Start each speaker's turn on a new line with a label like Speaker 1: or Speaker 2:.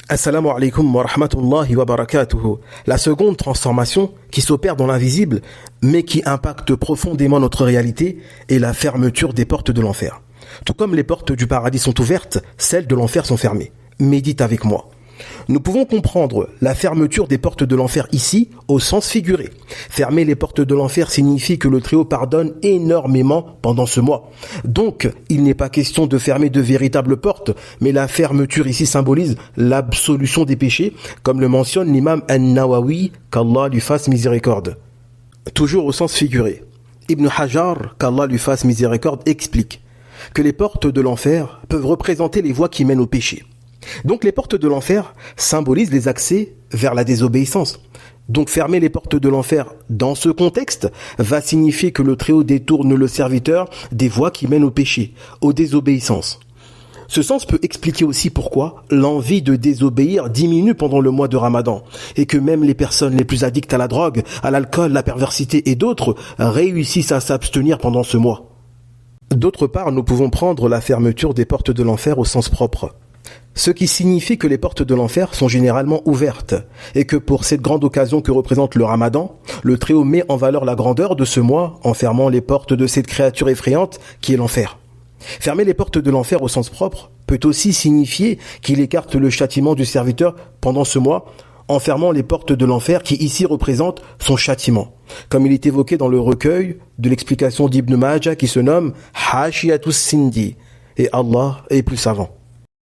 Speaker 1: Assalamu alaikum wa rahmatullahi wa barakatuhu. La seconde transformation qui s'opère dans l'invisible, mais qui impacte profondément notre réalité, est la fermeture des portes de l'enfer. Tout comme les portes du paradis sont ouvertes, celles de l'enfer sont fermées. Médite avec moi. Nous pouvons comprendre la fermeture des portes de l'enfer ici au sens figuré. Fermer les portes de l'enfer signifie que le Très-Haut pardonne énormément pendant ce mois. Donc, il n'est pas question de fermer de véritables portes, mais la fermeture ici symbolise l'absolution des péchés, comme le mentionne l'imam An-Nawawi, qu'Allah lui fasse miséricorde. Toujours au sens figuré. Ibn Hajar, qu'Allah lui fasse miséricorde, explique que les portes de l'enfer peuvent représenter les voies qui mènent au péché. Donc les portes de l'enfer symbolisent les accès vers la désobéissance. Donc fermer les portes de l'enfer dans ce contexte va signifier que le Très-Haut détourne le serviteur des voies qui mènent au péché, aux désobéissances. Ce sens peut expliquer aussi pourquoi l'envie de désobéir diminue pendant le mois de Ramadan et que même les personnes les plus addictes à la drogue, à l'alcool, la perversité et d'autres réussissent à s'abstenir pendant ce mois. D'autre part, nous pouvons prendre la fermeture des portes de l'enfer au sens propre. Ce qui signifie que les portes de l'enfer sont généralement ouvertes et que pour cette grande occasion que représente le Ramadan, le Très-Haut met en valeur la grandeur de ce mois en fermant les portes de cette créature effrayante qui est l'enfer. Fermer les portes de l'enfer au sens propre peut aussi signifier qu'il écarte le châtiment du serviteur pendant ce mois en fermant les portes de l'enfer qui ici représentent son châtiment, comme il est évoqué dans le recueil de l'explication d'Ibn Majah qui se nomme Hashiyatus Sindi, et Allah est plus savant.